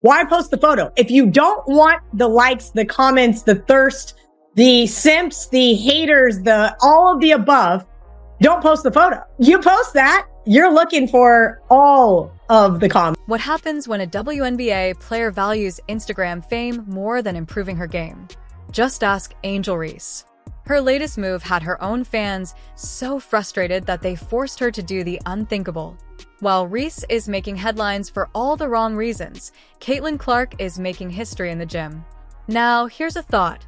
Why post the photo? If you don't want the likes, the comments, the thirst, the simps, the haters, all of the above, don't post the photo. You post that, you're looking for all of the comments. What happens when a WNBA player values Instagram fame more than improving her game? Just ask Angel Reese. Her latest move had her own fans so frustrated that they forced her to do the unthinkable. While Reese is making headlines for all the wrong reasons, Caitlin Clark is making history in the gym. Now, here's a thought.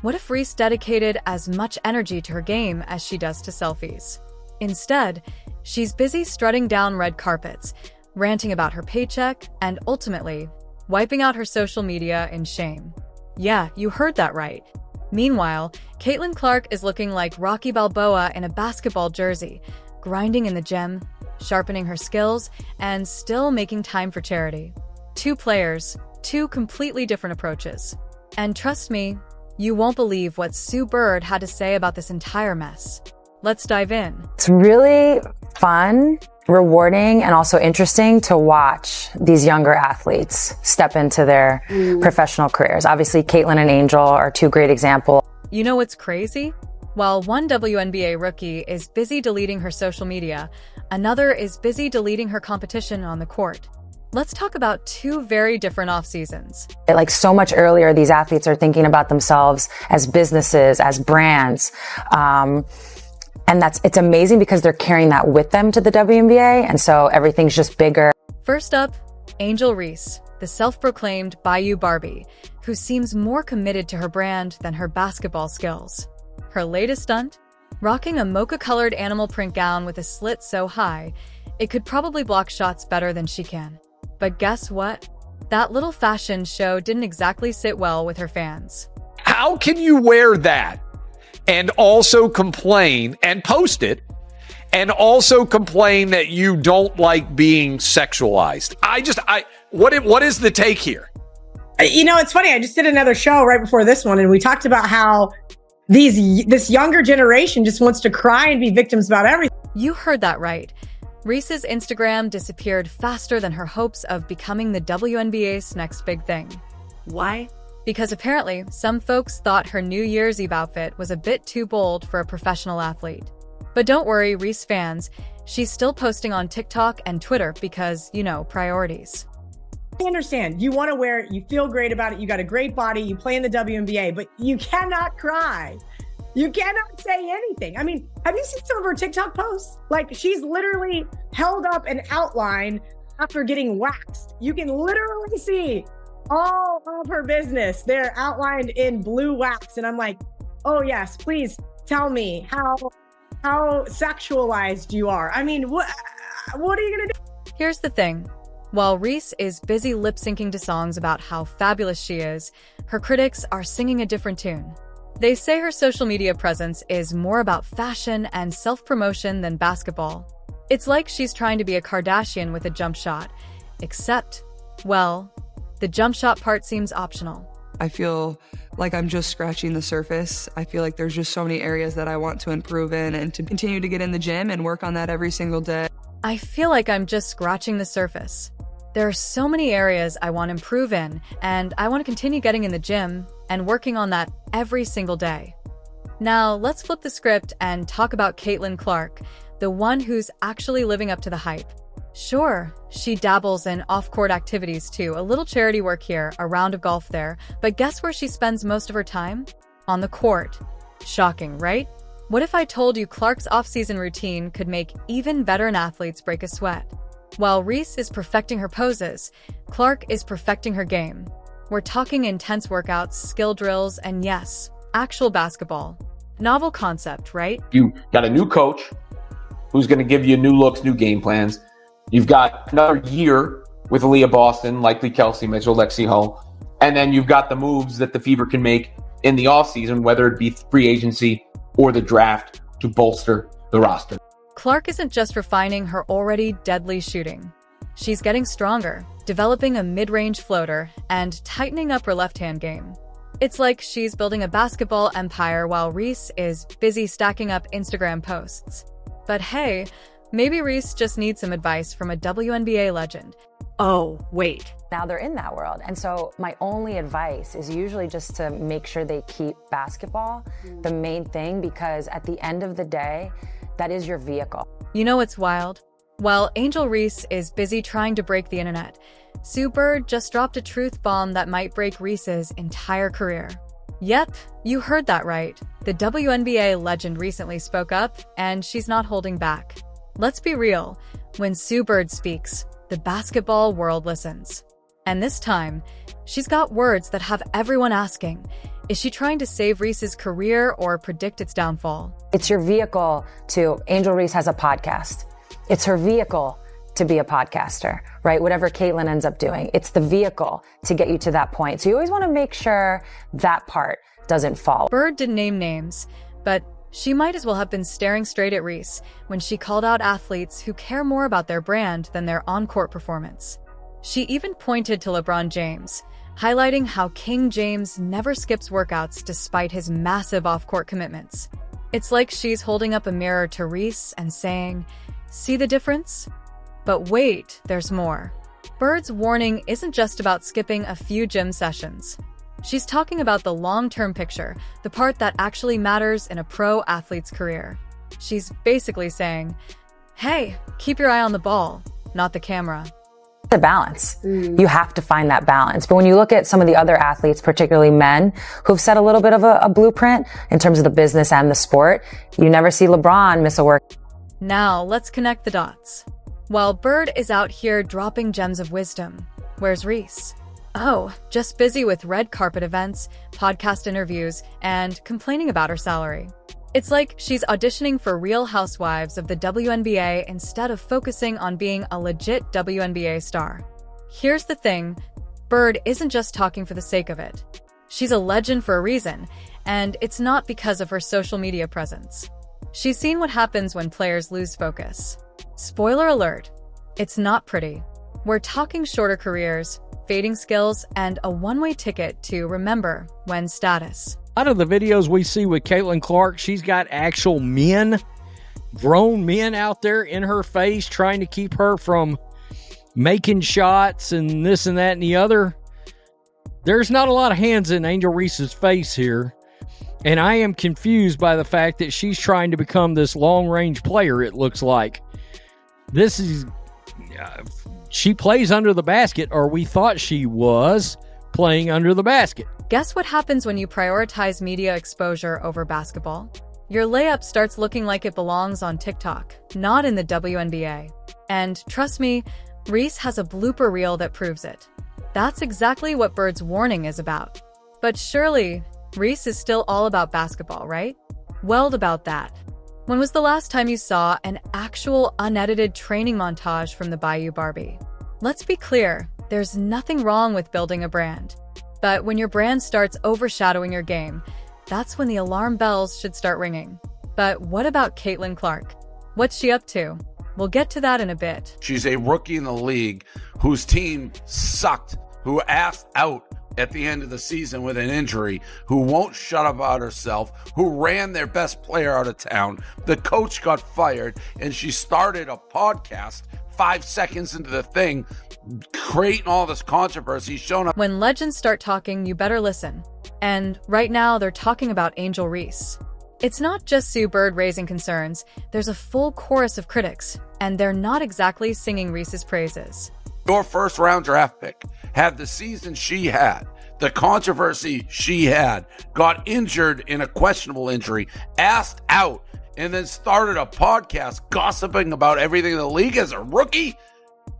What if Reese dedicated as much energy to her game as she does to selfies? Instead, she's busy strutting down red carpets, ranting about her paycheck, and ultimately, wiping out her social media in shame. Yeah, you heard that right. Meanwhile, Caitlin Clark is looking like Rocky Balboa in a basketball jersey, grinding in the gym, sharpening her skills, and still making time for charity. Two players, two completely different approaches. And trust me, you won't believe what Sue Bird had to say about this entire mess. Let's dive in. It's really fun, rewarding, and also interesting to watch these younger athletes step into their professional careers. Obviously, Caitlin and Angel are two great examples. You know what's crazy? While one WNBA rookie is busy deleting her social media, another is busy deleting her competition on the court. Let's talk about two very different off seasons. Like so much earlier, these athletes are thinking about themselves as businesses, as brands. And it's amazing because they're carrying that with them to the WNBA. And so everything's just bigger. First up, Angel Reese, the self-proclaimed Bayou Barbie, who seems more committed to her brand than her basketball skills. Her latest stunt? Rocking a mocha-colored animal print gown with a slit so high, it could probably block shots better than she can. But guess what? That little fashion show didn't exactly sit well with her fans. How can you wear that and also complain and post it and also complain that you don't like being sexualized? What is the take here? You know, it's funny. I just did another show right before this one, and we talked about how this younger generation just wants to cry and be victims about everything. You heard that right. Reese's Instagram disappeared faster than her hopes of becoming the WNBA's next big thing. Why? Because apparently, some folks thought her New Year's Eve outfit was a bit too bold for a professional athlete. But don't worry, Reese fans, she's still posting on TikTok and Twitter because, priorities. I understand. You want to wear it, you feel great about it, you got a great body, you play in the WNBA, but you cannot cry. You cannot say anything. I mean, have you seen some of her TikTok posts? Like, she's literally held up an outline after getting waxed. You can literally see all of her business there outlined in blue wax. And I'm like, oh yes, please tell me how sexualized you are. I mean, what are you gonna do? Here's the thing. While Reese is busy lip-syncing to songs about how fabulous she is, her critics are singing a different tune. They say her social media presence is more about fashion and self-promotion than basketball. It's like she's trying to be a Kardashian with a jump shot, except, well, the jump shot part seems optional. I feel like I'm just scratching the surface. I feel like there's just so many areas that I want to improve in and to continue to get in the gym and work on that every single day. I feel like I'm just scratching the surface. There are so many areas I want to improve in, and I want to continue getting in the gym and working on that every single day. Now, let's flip the script and talk about Caitlin Clark, the one who's actually living up to the hype. Sure, she dabbles in off-court activities too, a little charity work here, a round of golf there, but guess where she spends most of her time? On the court. Shocking, right? What if I told you Clark's off-season routine could make even veteran athletes break a sweat? While Reese is perfecting her poses, Clark is perfecting her game. We're talking intense workouts, skill drills, and yes, actual basketball. Novel concept, right? You got a new coach who's going to give you new looks, new game plans. You've got another year with Aaliyah Boston, likely Kelsey Mitchell, Lexi Hull. And then you've got the moves that the Fever can make in the offseason, whether it be free agency or the draft, to bolster the roster. Clark isn't just refining her already deadly shooting. She's getting stronger, developing a mid-range floater, and tightening up her left-hand game. It's like she's building a basketball empire while Reese is busy stacking up Instagram posts. But hey, maybe Reese just needs some advice from a WNBA legend. oh, wait. Now they're in that world. And so my only advice is usually just to make sure they keep basketball the main thing, because at the end of the day, that is your vehicle. You know what's wild? While Angel Reese is busy trying to break the internet, Sue Bird just dropped a truth bomb that might break Reese's entire career. Yep, you heard that right. The WNBA legend recently spoke up, and she's not holding back. Let's be real, when Sue Bird speaks, the basketball world listens. And this time, she's got words that have everyone asking, is she trying to save Reese's career or predict its downfall? It's your vehicle to, Angel Reese has a podcast. It's her vehicle to be a podcaster, right? Whatever Caitlyn ends up doing, it's the vehicle to get you to that point. So you always want to make sure that part doesn't fall. Bird didn't name names, but she might as well have been staring straight at Reese when she called out athletes who care more about their brand than their on-court performance. She even pointed to LeBron James, highlighting how King James never skips workouts despite his massive off-court commitments. It's like she's holding up a mirror to Reese and saying, see the difference? But wait, there's more. Bird's warning isn't just about skipping a few gym sessions. She's talking about the long-term picture, the part that actually matters in a pro athlete's career. She's basically saying, hey, keep your eye on the ball, not the camera. The balance. You have to find that balance. But when you look at some of the other athletes, particularly men, who've set a little bit of a blueprint in terms of the business and the sport, you never see LeBron miss a work. Now, let's connect the dots. While Bird is out here dropping gems of wisdom, where's Reese? Oh, just busy with red carpet events, podcast interviews, and complaining about her salary. It's like she's auditioning for Real Housewives of the WNBA instead of focusing on being a legit WNBA star. Here's the thing, Bird isn't just talking for the sake of it. She's a legend for a reason, and it's not because of her social media presence. She's seen what happens when players lose focus. Spoiler alert, it's not pretty. We're talking shorter careers, fading skills, and a one-way ticket to remember when status. A lot of the videos we see with Caitlin Clark, she's got actual men, grown men out there in her face trying to keep her from making shots and this and that and the other. There's not a lot of hands in Angel Reese's face here. And I am confused by the fact that she's trying to become this long-range player, it looks like. This is... she plays under the basket, or we thought she was playing under the basket. Guess what happens when you prioritize media exposure over basketball? Your layup starts looking like it belongs on TikTok, not in the WNBA. And trust me, Reese has a blooper reel that proves it. That's exactly what Bird's warning is about. But surely, Reese is still all about basketball, right? Well, about that. When was the last time you saw an actual unedited training montage from the Bayou Barbie? Let's be clear, there's nothing wrong with building a brand. But when your brand starts overshadowing your game, that's when the alarm bells should start ringing. But what about Caitlin Clark? What's she up to? We'll get to that in a bit. She's a rookie in the league whose team sucked, who asked out at the end of the season with an injury, who won't shut up about herself, who ran their best player out of town. The coach got fired, and she started a podcast 5 seconds into the thing, creating all this controversy, showing up. When legends start talking, you better listen. And right now, they're talking about Angel Reese. It's not just Sue Bird raising concerns. There's a full chorus of critics, and they're not exactly singing Reese's praises. Your first round draft pick had the season she had, the controversy she had, got injured in a questionable injury, asked out, and then started a podcast gossiping about everything in the league as a rookie?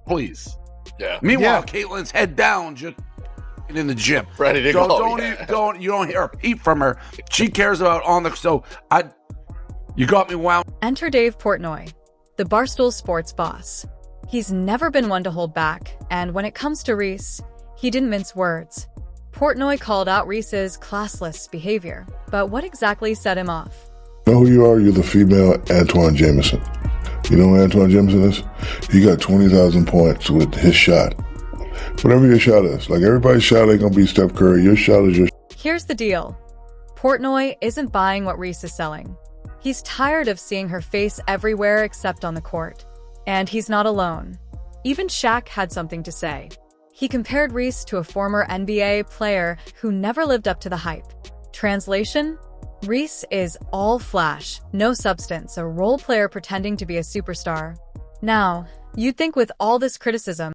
Please. Yeah. Meanwhile, Caitlin's head down, just in the gym. Ready to go. You don't hear a peep from her. She cares about you got me wound. Enter Dave Portnoy, the Barstool Sports boss. He's never been one to hold back, and when it comes to Reese, he didn't mince words. Portnoy called out Reese's classless behavior, but what exactly set him off? You know who you are? You're the female Antoine Jameson. You know who Antoine Jameson is? He got 20,000 points with his shot. Whatever your shot is. Like, everybody's shot ain't gonna be Steph Curry. Your shot is your shot. Here's the deal. Portnoy isn't buying what Reese is selling. He's tired of seeing her face everywhere except on the court. And he's not alone. Even Shaq had something to say. He compared Reese to a former NBA player who never lived up to the hype. Translation? Reese is all flash, no substance, a role player pretending to be a superstar. Now, you'd think with all this criticism,